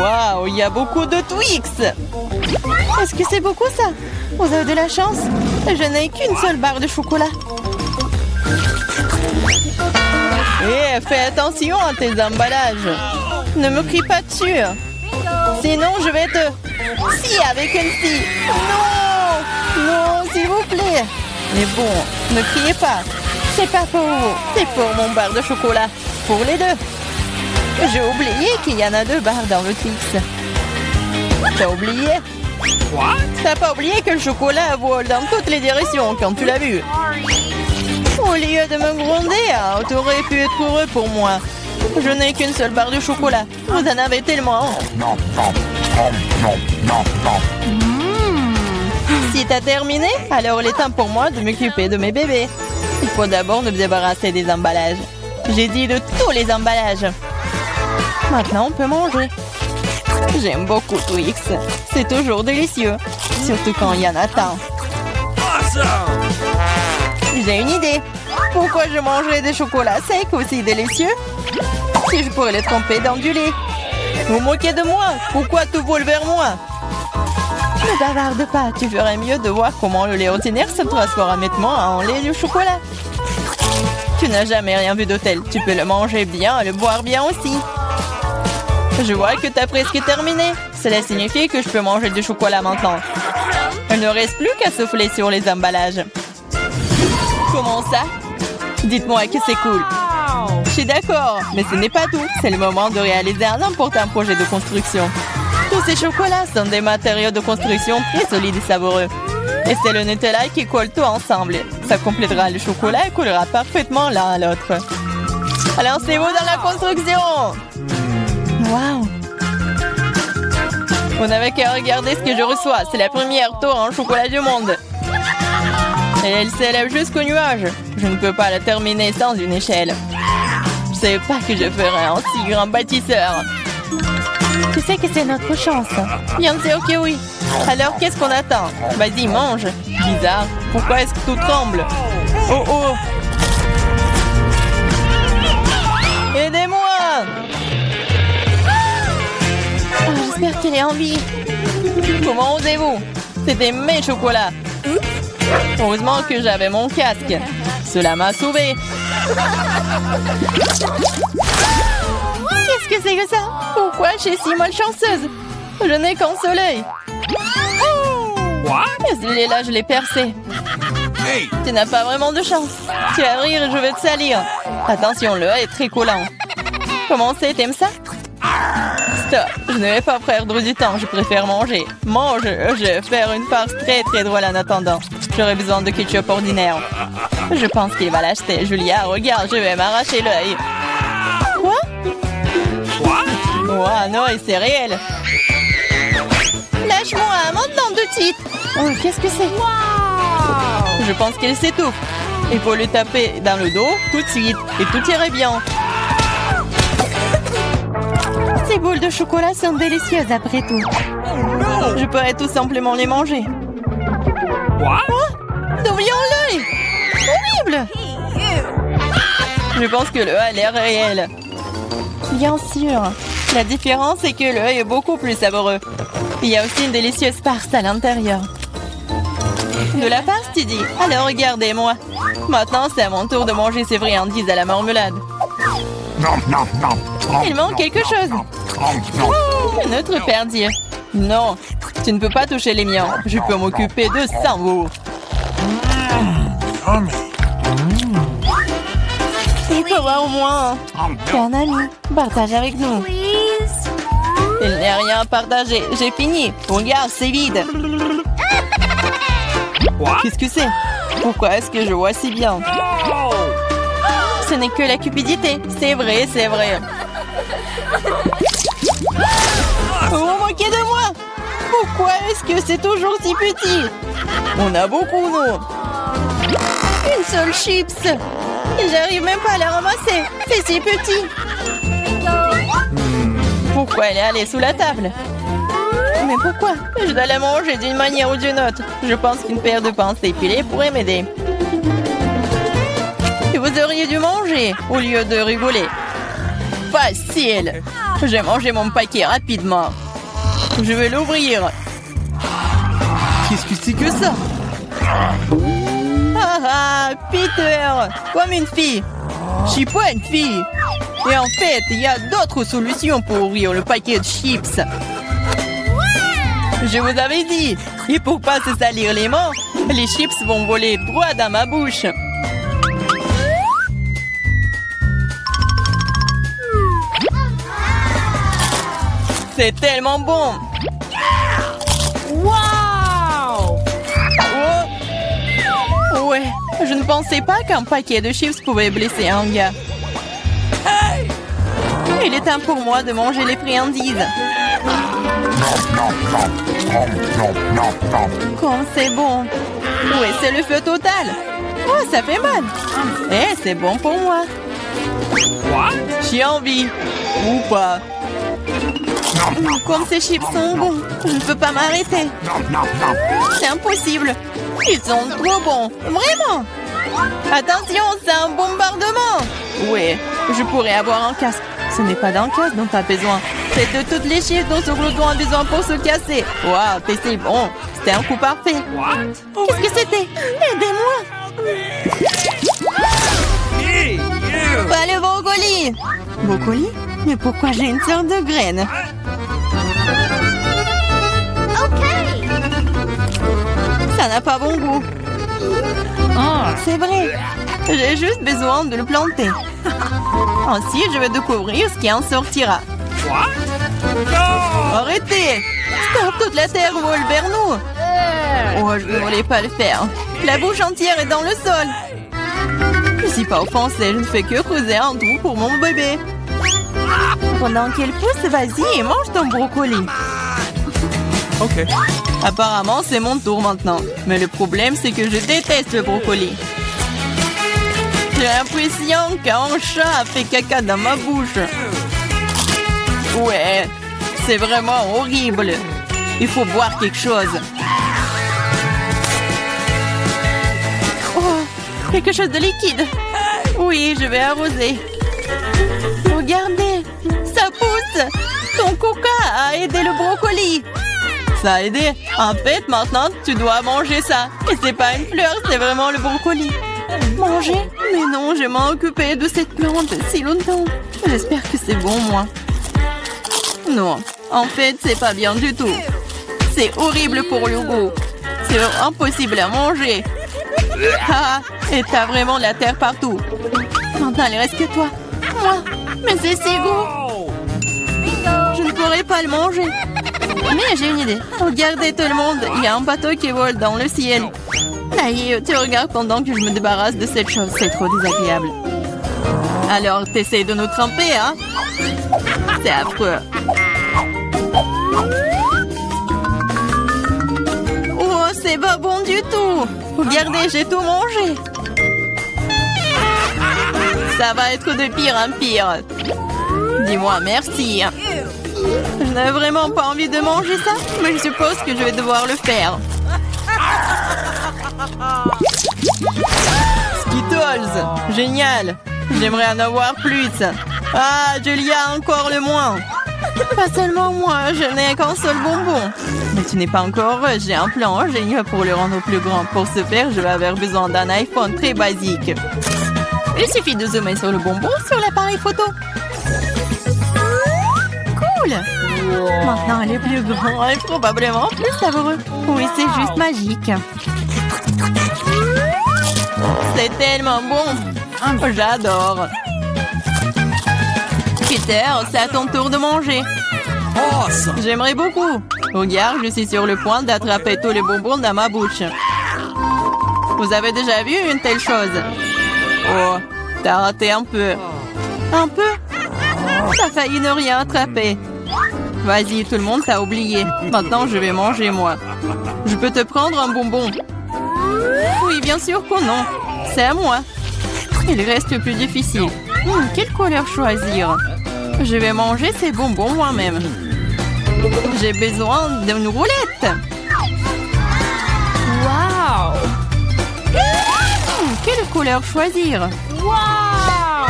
Waouh, il y a beaucoup de Twix. Est-ce que c'est beaucoup ça? Vous avez de la chance. Je n'ai qu'une seule barre de chocolat. Eh, fais attention à tes emballages. Ne me crie pas dessus. Sinon, je vais te... Si, avec une scie. Non! Non, s'il vous plaît. Mais bon, ne criez pas. C'est pas pour vous. C'est pour mon bar de chocolat. Pour les deux. J'ai oublié qu'il y en a 2 barres dans le Twix. T'as oublié? T'as pas oublié que le chocolat vole dans toutes les directions quand tu l'as vu? Au lieu de me gronder, t'aurais pu être heureux pour moi. Je n'ai qu'une seule barre de chocolat. Vous en avez tellement. Si t'as terminé, alors il est temps pour moi de m'occuper de mes bébés. Il faut d'abord me débarrasser des emballages. J'ai dit de tous les emballages. Maintenant, on peut manger. J'aime beaucoup Twix. C'est toujours délicieux. Surtout quand il y en a tant. J'ai une idée. Pourquoi je mangerais des chocolats secs aussi délicieux si je pourrais les tremper dans du lait? Vous moquez de moi? Pourquoi tout vole vers moi? Ne bavarde pas. Tu ferais mieux de voir comment le lait ordinaire se transforme nettement en lait de chocolat. Tu n'as jamais rien vu d'hôtel. Tu peux le manger bien et le boire bien aussi. Je vois que tu as presque terminé. Cela signifie que je peux manger du chocolat maintenant. Il ne reste plus qu'à souffler sur les emballages. Comment ça? Dites-moi que c'est cool. Je suis d'accord, mais ce n'est pas tout. C'est le moment de réaliser un important projet de construction. Tous ces chocolats sont des matériaux de construction très solides et savoureux. Et c'est le Nutella qui colle tout ensemble. Ça complétera le chocolat et collera parfaitement l'un à l'autre. Alors c'est vous dans la construction! Waouh! Vous n'avez qu'à regarder ce que je reçois. C'est la première tour en chocolat du monde. Et elle s'élève jusqu'au nuage. Je ne peux pas la terminer sans une échelle. Je ne savais pas que je ferais un si grand bâtisseur. Tu sais que c'est notre chance. Bien sûr que oui. Alors qu'est-ce qu'on attend? Vas-y, mange. Bizarre. Pourquoi est-ce que tout tremble? Oh oh! Aidez-moi! Oh, j'espère qu'elle est en vie. Comment osez-vous? C'était mes chocolats. Heureusement que j'avais mon casque. Cela m'a sauvé. Qu'est-ce que c'est que ça? Pourquoi je suis si malchanceuse? Je n'ai qu'un soleil. Ce lait-là, je l'ai percé. Hey. Tu n'as pas vraiment de chance. Tu vas rire et je vais te salir. Attention, le lait est très collant. Comment c'est? T'aimes ça? Stop. Je ne vais pas perdre du temps. Je préfère manger. Mange. Je vais faire une farce très très drôle en attendant. J'aurai besoin de ketchup ordinaire. Je pense qu'il va l'acheter. Julia, regarde, je vais m'arracher l'œil. Quoi? Oh non, et c'est réel. Lâche-moi, maintenant tout de suite. Oh, qu'est-ce que c'est? Je pense qu'elle s'étouffe. Il faut le taper dans le dos tout de suite et tout irait bien. Ces boules de chocolat sont délicieuses après tout. Je pourrais tout simplement les manger. Oh, d'où vient l'œil? Horrible! Je pense que le a l'air réel. Bien sûr. La différence est que l'œil est beaucoup plus savoureux. Il y a aussi une délicieuse farce à l'intérieur. De la farce, tu dis? Alors regardez-moi. Maintenant, c'est à mon tour de manger ces friandises à la marmelade. Il manque quelque chose. Notre perdir. Non, tu ne peux pas toucher les miens. Je peux m'occuper de ça, vous. Il faut voir au moins. T'es un ami. Partage avec nous. Il n'y a rien à partager. J'ai fini. Regarde, c'est vide. Qu'est-ce que c'est? Pourquoi est-ce que je vois si bien? Ce n'est que la cupidité. C'est vrai, c'est vrai. Vous vous moquez de moi? Pourquoi est-ce que c'est toujours si petit? On a beaucoup, nous. Une seule chips. J'arrive même pas à la ramasser. C'est si petit. Pourquoi elle est allée sous la table? Mais pourquoi? Je dois la manger d'une manière ou d'une autre. Je pense qu'une paire de pinces épilées pourrait m'aider. Et vous auriez dû manger au lieu de rigoler. Facile. J'ai mangé mon paquet rapidement. Je vais l'ouvrir. Qu'est-ce que c'est que ça? Ah ah, Peter, comme une fille. Je suis pas une fille. Et en fait, il y a d'autres solutions pour ouvrir le paquet de chips. Je vous avais dit. Et pour pas se salir les mains, les chips vont voler droit dans ma bouche. C'est tellement bon. Wow! Oh. Ouais, je ne pensais pas qu'un paquet de chips pouvait blesser un gars. Il est temps pour moi de manger les friandises. Comme c'est bon. Oui, c'est le feu total. Oh, ça fait mal. Eh, c'est bon pour moi. J'ai envie. Ou pas. Comme ces chips sont bons, je ne peux pas m'arrêter. C'est impossible. Ils sont trop bons. Vraiment. Attention, c'est un bombardement. Oui, je pourrais avoir un casque. Ce n'est pas d'un casque dont tu as besoin. C'est de toutes les chips dont ce glouton a besoin pour se casser. Waouh, c'est bon. C'était un coup parfait. Qu'est-ce que c'était? Aidez-moi. Pas le brocoli. Brocoli? Mais pourquoi j'ai une sorte de graine? Ça n'a pas bon goût. C'est vrai. J'ai juste besoin de le planter. Ensuite, je vais découvrir ce qui en sortira. Arrêtez! Stop, toute la terre vole vers nous. Oh, je ne voulais pas le faire. La bouche entière est dans le sol. Je ne suis pas offensée, je ne fais que creuser un trou pour mon bébé. Pendant qu'elle pousse, vas-y et mange ton brocoli. Ok. Apparemment, c'est mon tour maintenant. Mais le problème, c'est que je déteste le brocoli. J'ai l'impression qu'un chat a fait caca dans ma bouche. Ouais, c'est vraiment horrible. Il faut boire quelque chose. Oh, quelque chose de liquide. Oui, je vais arroser. Regardez, ça pousse. Ton coca a aidé le brocoli. Ça a aidé. En fait, maintenant, tu dois manger ça. Et c'est pas une fleur, c'est vraiment le brocoli. Manger? Mais non, je m'en occupais de cette plante si longtemps. J'espère que c'est bon, moi. Non, en fait, c'est pas bien du tout. C'est horrible pour le goût. C'est impossible à manger. Ah, et t'as vraiment de la terre partout. Maintenant, il reste que toi. Moi, mais c'est si goût. Je ne pourrais pas le manger. Mais j'ai une idée. Regardez tout le monde, il y a un bateau qui vole dans le ciel. Aïe, tu regardes pendant que je me débarrasse de cette chose. C'est trop désagréable. Alors, t'essayes de nous tremper, hein? C'est affreux. Oh, c'est pas bon du tout. Regardez, j'ai tout mangé. Ça va être de pire en pire. Dis-moi merci. Je n'ai vraiment pas envie de manger ça, mais je suppose que je vais devoir le faire. Skittles, génial. J'aimerais en avoir plus. Ah, Julia, encore le moins. Pas seulement moi, je n'ai qu'un seul bonbon. Mais tu n'es pas encore heureuse, j'ai un plan génial pour le rendre plus grand. Pour ce faire, je vais avoir besoin d'un iPhone très basique. Il suffit de zoomer sur le bonbon sur l'appareil photo. Cool! Maintenant, elle est plus grand et probablement plus savoureux. Oui, c'est juste magique. C'est tellement bon. J'adore. Peter, c'est à ton tour de manger. J'aimerais beaucoup. Regarde, je suis sur le point d'attraper tous les bonbons dans ma bouche. Vous avez déjà vu une telle chose? Oh, t'as raté un peu. Un peu? T'as failli ne rien attraper. Vas-y, tout le monde t'a oublié. Maintenant, je vais manger, moi. Je peux te prendre un bonbon? Oui, bien sûr que non. C'est à moi. Il reste le plus difficile. Quelle couleur choisir? Je vais manger ces bonbons moi-même. J'ai besoin d'une roulette. Wow! Quelle couleur choisir? Wow!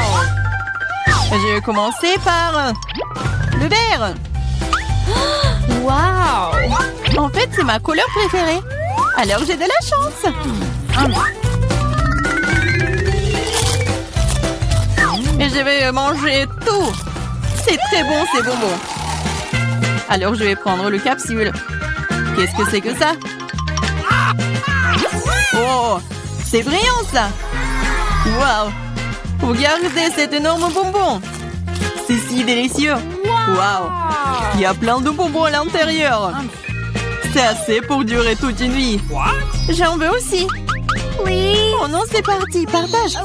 Je vais commencer par le vert. Waouh! En fait, c'est ma couleur préférée. Alors, j'ai de la chance. Et je vais manger tout. C'est très bon, ces bonbons. Alors, je vais prendre le capsule. Qu'est-ce que c'est que ça? Oh, c'est brillant, ça. Waouh! Regardez cet énorme bonbon. C'est si délicieux. Waouh! Il y a plein de bonbons à l'intérieur. C'est assez pour durer toute une vie. J'en veux aussi. Oui. Oh non, c'est parti. Partage.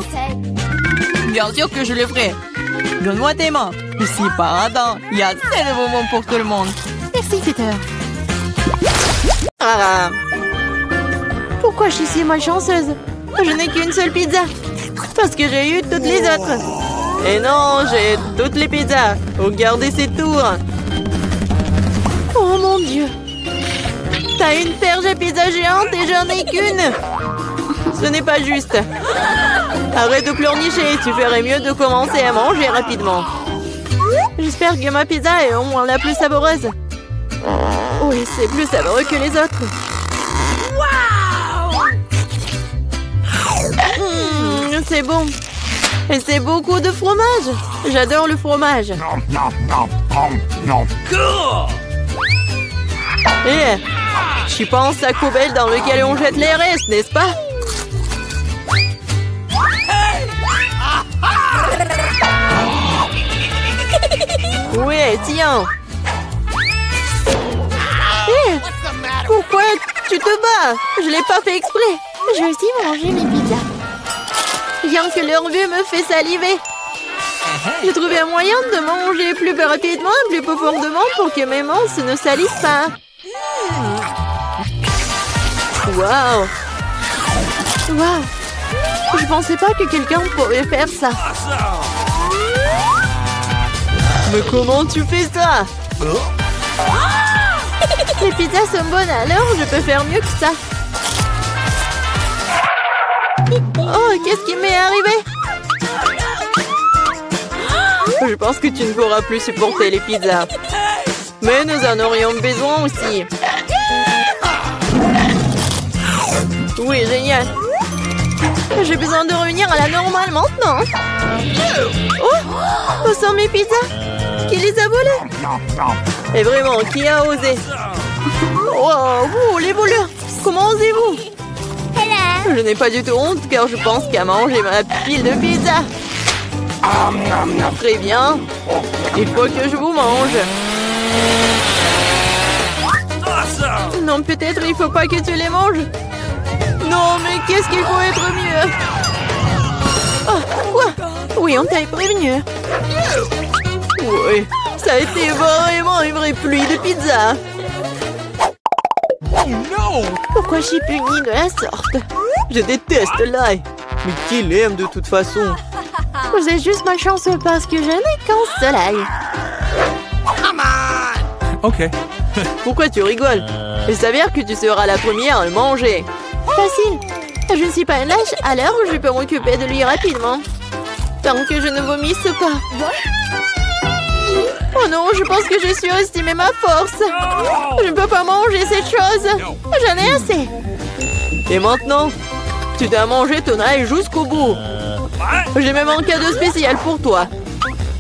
Bien sûr que je le ferai. Donne-moi tes mains. Ici, paradin. Il y a assez de bonbons pour tout le monde. Merci, Peter. Ah. Pourquoi je suis si malchanceuse? Je n'ai qu'une seule pizza. Parce que j'ai eu toutes les autres. Et non, j'ai toutes les pizzas. Regardez ces tours. Oh mon Dieu. T'as une perche à pizza géante et j'en ai qu'une. Ce n'est pas juste. Arrête de pleurnicher. Tu ferais mieux de commencer à manger rapidement. J'espère que ma pizza est au moins la plus savoureuse. Oui, c'est plus savoureux que les autres. C'est bon. Et c'est beaucoup de fromage. J'adore le fromage. Et je pense à la poubelle dans laquelle on jette les restes, n'est-ce pas? Ouais, tiens. Hey, pourquoi tu te bats? Je l'ai pas fait exprès. Je vais aussi manger mes pizzas. Rien que leur vue me fait saliver. J'ai trouvé un moyen de manger plus rapidement et plus profondément pour que mes mains ne salissent pas. Waouh! Waouh! Je pensais pas que quelqu'un pourrait faire ça. Mais comment tu fais ça? Les pizzas sont bonnes, alors je peux faire mieux que ça. Oh, qu'est-ce qui m'est arrivé? Je pense que tu ne pourras plus supporter les pizzas. Mais nous en aurions besoin aussi. Oui, génial. J'ai besoin de revenir à la normale maintenant. Oh, où sont mes pizzas? Qui les a volées? Et vraiment, qui a osé? Oh, vous, les voleurs, comment osez-vous? Je n'ai pas du tout honte car je pense qu'à manger ma pile de pizza. Très bien. Il faut que je vous mange. Non, peut-être il faut pas que tu les manges. Non, mais qu'est-ce qu'il faut être mieux? Oh, quoi? Oui, on t'a prévenu. Oui, ça a été vraiment une vraie pluie de pizza. Pourquoi je suis punie de la sorte? Je déteste l'ail. Mais qui l'aime de toute façon? Vous êtes juste malchanceux parce que je n'ai qu'un seul ail. Ok. Pourquoi tu rigoles? Il s'avère que tu seras la première à le manger. Facile. Je ne suis pas une lâche, alors je peux m'occuper de lui rapidement. Tant que je ne vomisse pas. Oh non, je pense que j'ai surestimé ma force. Je ne peux pas manger cette chose. J'en ai assez. Et maintenant, tu dois manger ton ail jusqu'au bout. J'ai même un cadeau spécial pour toi.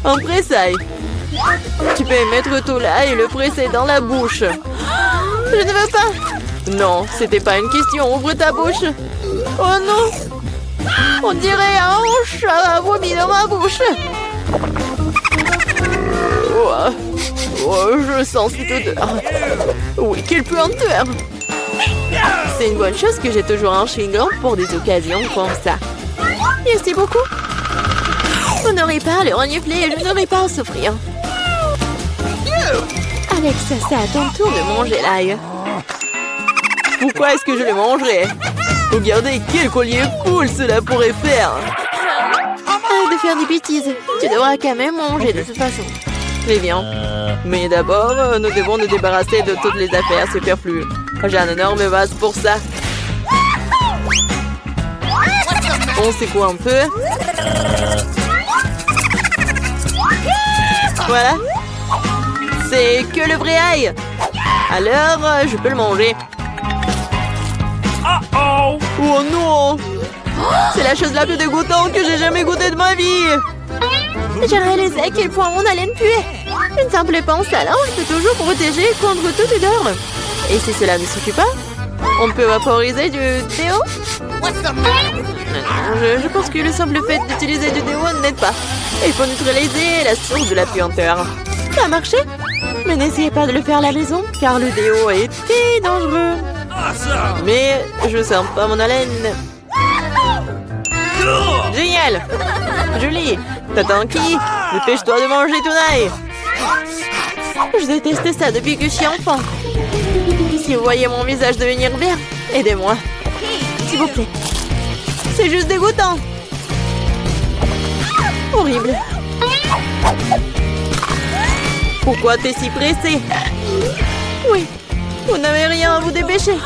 Un pressail. Tu peux mettre tout là et le presser dans la bouche. Je ne veux pas. Non, c'était pas une question. Ouvre ta bouche. Oh non. On dirait un chat vomi dans ma bouche. Oh, je sens cette odeur. Oui, quelle puanteur. C'est une bonne chose que j'ai toujours un chewing-gum pour des occasions comme ça. Merci beaucoup. Vous n'aurez pas à le renifler et je n'aurai pas à en souffrir. Alex, c'est à ton tour de manger l'ail. Pourquoi est-ce que je le mangerais? Regardez quel collier cool cela pourrait faire. Arrête de faire des bêtises. Tu devras quand même manger de toute façon. Très bien. Mais d'abord, nous devons nous débarrasser de toutes les affaires superflues. J'ai un énorme vase pour ça. On secoue un peu. Voilà. C'est que le vrai ail. Alors, je peux le manger. Oh non! C'est la chose la plus dégoûtante que j'ai jamais goûtée de ma vie. J'ai réalisé à quel point mon haleine puait. Une simple pince à linge peut toujours protéger contre toute odeur. Et si cela ne suffit pas, on peut vaporiser du déo. Je pense que le simple fait d'utiliser du déo n'aide pas. Il faut neutraliser la source de la puanteur. Ça a marché? Mais n'essayez pas de le faire à la maison, car le déo est très dangereux. Mais je sens pas mon haleine. Génial! Julie, t'attends qui? Dépêche-toi de manger ton ail. Je déteste ça depuis que je suis enfant. Si vous voyez mon visage devenir vert, aidez-moi. S'il vous plaît. C'est juste dégoûtant. Horrible. Pourquoi t'es si pressé? Oui, vous n'avez rien à vous dépêcher.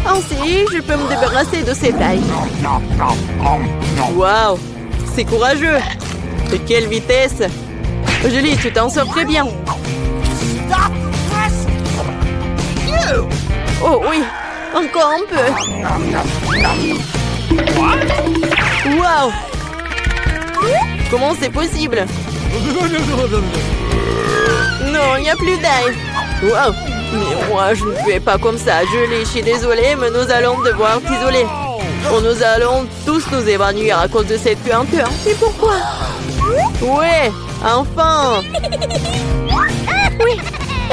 Ainsi, je peux me débarrasser de ces tailles. Waouh, c'est courageux. De quelle vitesse! Julie, tu t'en sors très bien. Oh oui, encore un peu. Waouh! Comment c'est possible? Non, il n'y a plus d'ail. Waouh! Mais moi, je ne fais pas comme ça. Julie, je suis désolée, mais nous allons devoir t'isoler. Nous allons tous nous évanouir à cause de cette puanteur. Et pourquoi? Ouais, enfin! Oui,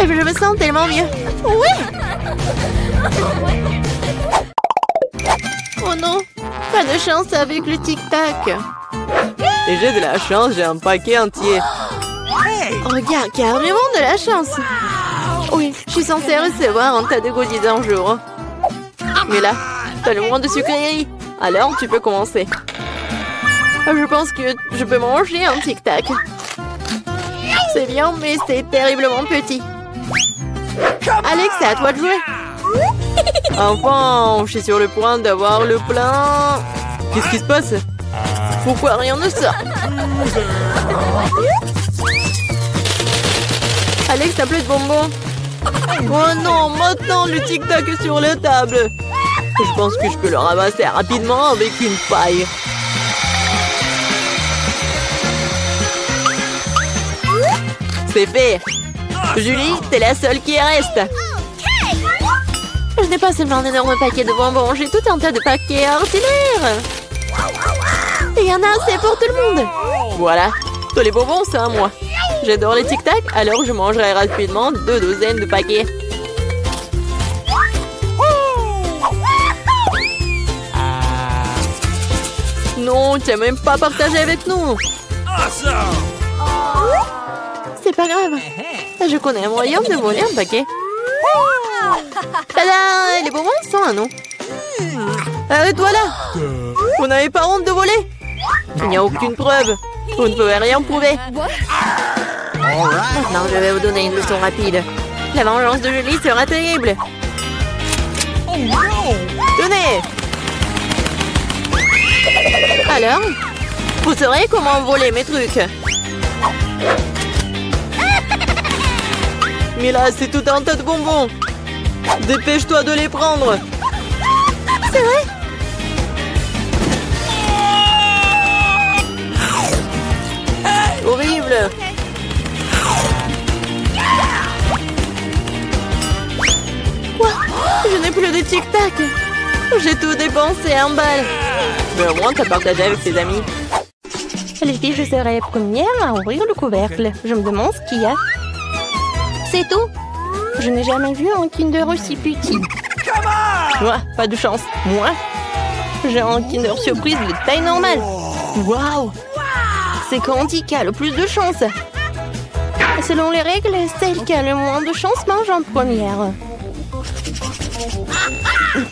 je me sens tellement mieux. Oui! Oh non, pas de chance avec le tic-tac. Et j'ai de la chance, j'ai un paquet entier. Regarde, carrément de la chance. Oui, je suis censée recevoir un tas de goodies un jour. Mais là, t'as le moins de sucreries. Alors, tu peux commencer. Je pense que je peux manger un tic-tac. C'est bien, mais c'est terriblement petit. Alex, c'est à toi de jouer. Enfin, je suis sur le point d'avoir le plein. Qu'est-ce qui se passe? Pourquoi rien ne sort? Alex, t'as plus de bonbons? Oh non, maintenant le tic-tac est sur la table. Je pense que je peux le ramasser rapidement avec une paille. C'est fait. Julie, t'es la seule qui reste. Je n'ai pas seulement un énorme paquet de bonbons, j'ai tout un tas de paquets ordinaires. Et il y en a assez pour tout le monde. Voilà, tous les bonbons, c'est à moi. J'adore les tic-tac, alors je mangerai rapidement 2 douzaines de paquets. Non, tu n'as même pas partagé avec nous. C'est pas grave. Je connais un moyen de voler un paquet. Tada! Les bonbons sont à nous. Arrête-toi là! Vous n'avez pas honte de voler? Il n'y a aucune preuve. Vous ne pouvez rien prouver. Maintenant, je vais vous donner une leçon rapide. La vengeance de Julie sera terrible. Tenez! Alors, vous saurez comment voler mes trucs. Mais là, c'est tout un tas de bonbons. Dépêche-toi de les prendre. C'est vrai? Horrible. Quoi? Je n'ai plus de tic-tac. J'ai tout dépensé en balles. Mais au moins, t'as partagé avec tes amis. Les filles, je serai la première à ouvrir le couvercle. Je me demande ce qu'il y a. C'est tout. Je n'ai jamais vu un Kinder aussi petit. Moi, pas de chance. Moi, j'ai un Kinder surprise de taille normale. Waouh! C'est Candy qui a le plus de chance. Selon les règles, celle qui a le moins de chance mange en première.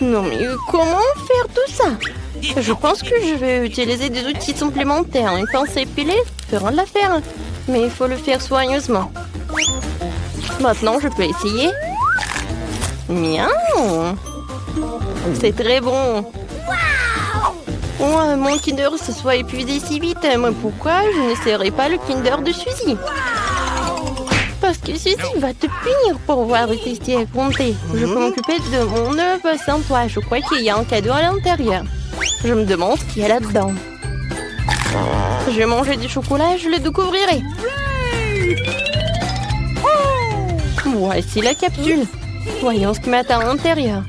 Non mais comment faire tout ça? Je pense que je vais utiliser des outils supplémentaires. Une pince épilée fera l'affaire. Mais il faut le faire soigneusement. Maintenant, je peux essayer. Miaou! C'est très bon. Oh, mon Kinder se soit épuisé si vite. Mais pourquoi je n'essaierai pas le Kinder de Suzy? Parce que ceci va te punir pour avoir testé à compter. Je peux m'occuper de mon œuvre sans toi. Je crois qu'il y a un cadeau à l'intérieur. Je me demande ce qu'il y a là-dedans. Je vais manger du chocolat et je le découvrirai. Voici la capsule. Voyons ce qui m'attend à l'intérieur.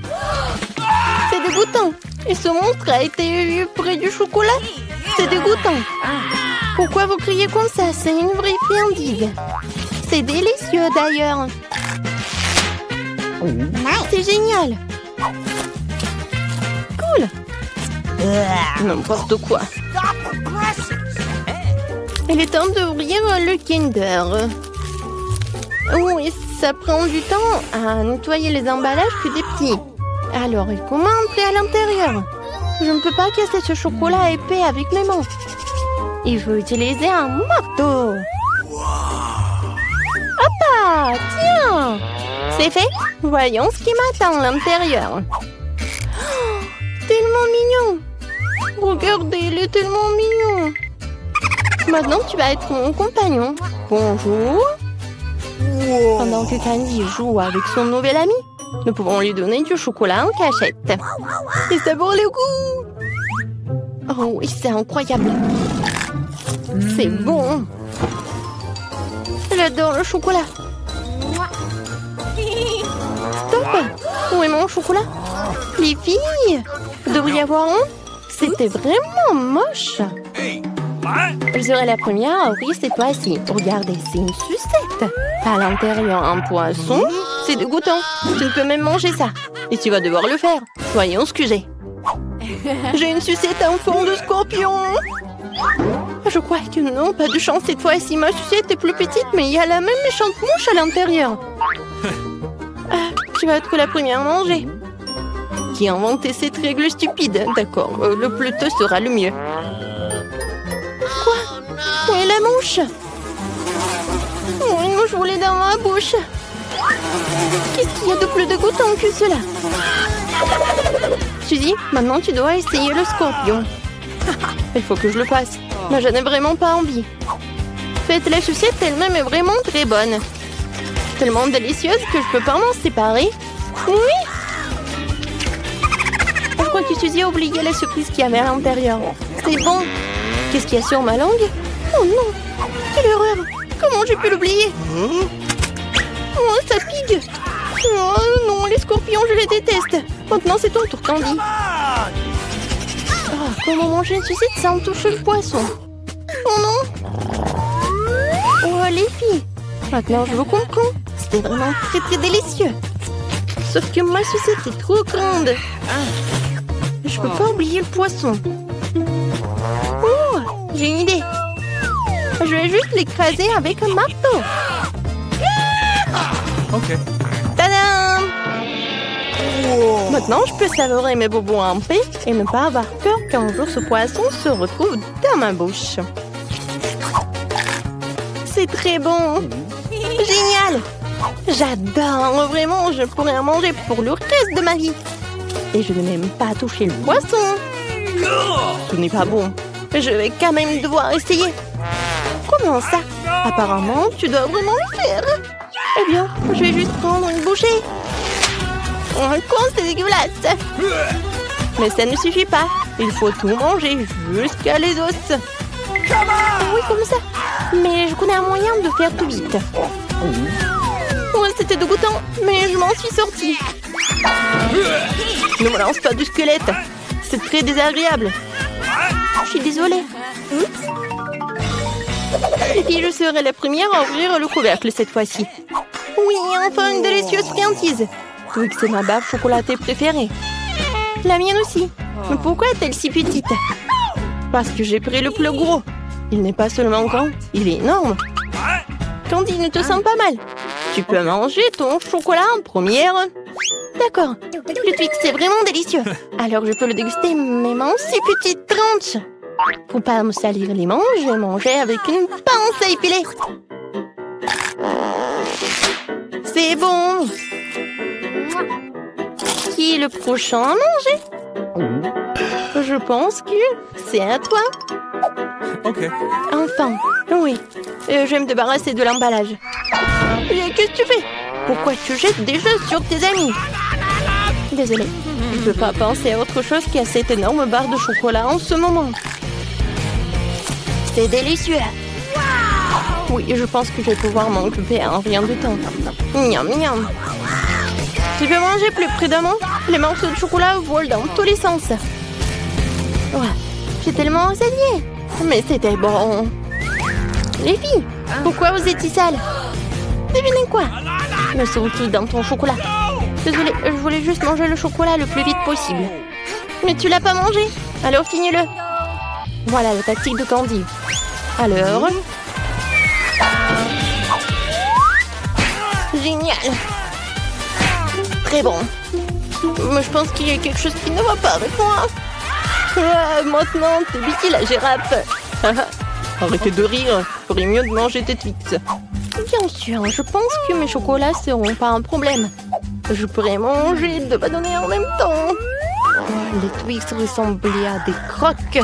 C'est dégoûtant. Et ce monstre a été eu près du chocolat. C'est dégoûtant. Pourquoi vous criez comme ça? C'est une vraie friandise. C'est délicieux d'ailleurs. C'est génial. Cool. N'importe quoi. Il est temps d'ouvrir le Kinder. Oui, ça prend du temps à nettoyer les emballages plus des petits. Alors, comment entrer à l'intérieur? Je ne peux pas casser ce chocolat épais avec mes mains. Il faut utiliser un marteau. Hop! Tiens! C'est fait? Voyons ce qui m'attend à l'intérieur. Oh, tellement mignon! Regardez, il est tellement mignon. Maintenant, tu vas être mon compagnon. Bonjour. Pendant que Candy joue avec son nouvel ami, nous pouvons lui donner du chocolat en cachette. Et ça vaut le coup. Oh oui, c'est incroyable. C'est bon. J'adore le chocolat. Stop. Où est mon chocolat? Les filles, vous devriez avoir honte. C'était vraiment moche. Je serai la première à ouvrir cette fois-ci. Regardez, c'est une sucette. À l'intérieur, un poisson. C'est dégoûtant. Tu ne peux même manger ça. Et tu vas devoir le faire. Voyons ce que j'ai. J'ai une sucette en forme de scorpion. Je crois que non, pas de chance cette fois-ci. Ma sucette est plus petite, mais il y a la même méchante mouche à l'intérieur. Tu vas être la première à manger. Qui a inventé cette règle stupide? D'accord, le plus tôt sera le mieux. Quoi? Où est la mouche? Oh, une mouche volée dans ma bouche. Qu'est-ce qu'il y a de plus dégoûtant que cela? Suzy, maintenant tu dois essayer le scorpion. Il faut que je le fasse. Mais je n'ai vraiment pas envie. Faites la sucette elle-même est vraiment très bonne. Tellement délicieuse que je peux pas m'en séparer. Oui! Je crois que Suzy a oublié la surprise qu'il y avait à l'intérieur. C'est bon. Qu'est-ce qu'il y a sur ma langue? Oh non! Quelle erreur! Comment j'ai pu l'oublier? Oh, ça pique! Oh non, les scorpions, je les déteste! Maintenant, c'est ton tour, Candy. Oh, comment manger une sucette sans toucher le poisson? Oh non! Oh, les filles! Maintenant, je vous comprends. C'était vraiment très très délicieux. Sauf que ma sucette est trop grande. Je peux pas oublier le poisson. Oh, j'ai une idée. Je vais juste l'écraser avec un marteau. Ok. Tadam! Maintenant, je peux savourer mes bobos en paix et ne pas avoir peur qu'un jour ce poisson se retrouve dans ma bouche. C'est très bon. Génial! J'adore, vraiment, je pourrais en manger pour le reste de ma vie. Et je n'ai même pas touché le poisson. Ce n'est pas bon. Je vais quand même devoir essayer. Comment ça? Apparemment, tu dois vraiment le faire. Eh bien, je vais juste prendre une bouchée. Oh, c'est dégueulasse. Mais ça ne suffit pas. Il faut tout manger jusqu'à les os. Oui, comme ça. Mais je connais un moyen de faire tout vite. Ouais, c'était dégoûtant, mais je m'en suis sortie. Ne me lance pas du squelette. C'est très désagréable. Je suis désolée. Et puis je serai la première à ouvrir le couvercle cette fois-ci. Oui, enfin une délicieuse friandise. Oui, que c'est ma bave chocolatée préférée. La mienne aussi. Mais pourquoi est-elle si petite? Parce que j'ai pris le plus gros. Il n'est pas seulement grand, il est énorme. Candy, ne te sens pas mal. Tu peux manger ton chocolat en première. D'accord. Le Twix, c'est vraiment délicieux. Alors je peux le déguster même en si petite tranche. Pour pas me salir les mains, je vais manger avec une pince à épiler. C'est bon. Qui est le prochain à manger? Je pense que c'est à toi. Ok. Enfin, oui. Je vais me débarrasser de l'emballage. Et qu'est-ce que tu fais? Pourquoi tu jettes des choses sur tes amis? Désolée, je ne peux pas penser à autre chose qu'à cette énorme barre de chocolat en ce moment. C'est délicieux. Oui, je pense que je vais pouvoir m'en occuper en rien de temps. Miam, miam. Tu peux manger plus prudemment? Les morceaux de chocolat volent dans tous les sens. Ouais, j'ai tellement essayé. Mais c'était bon. Les filles, pourquoi vous êtes si sales? Devinez quoi? Ils sont tous dans ton chocolat. Désolée, je voulais juste manger le chocolat le plus vite possible. Mais tu l'as pas mangé? Alors finis-le. Voilà la tactique de Candy. Alors... Génial. Très bon. Mais je pense qu'il y a quelque chose qui ne va pas avec moi. Maintenant, t'es Betty la girafe. Arrêtez de rire. Il ferait mieux de manger tes Twix. Bien sûr, je pense que mes chocolats seront pas un problème. Je pourrais manger deux bâtonnets en même temps. Les Twix ressemblaient à des croques.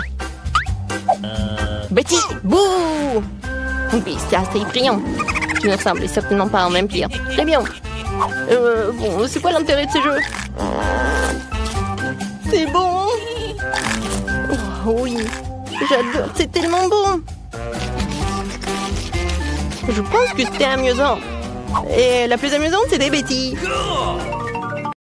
Betty, bouh! Oui, c'est assez effrayant. Tu ne ressembles certainement pas à un vampire. Très bien. Bon, c'est quoi l'intérêt de ces jeux? C'est bon. Oh, oui, j'adore, c'est tellement bon. Je pense que c'était amusant. Et la plus amusante, c'était Betty.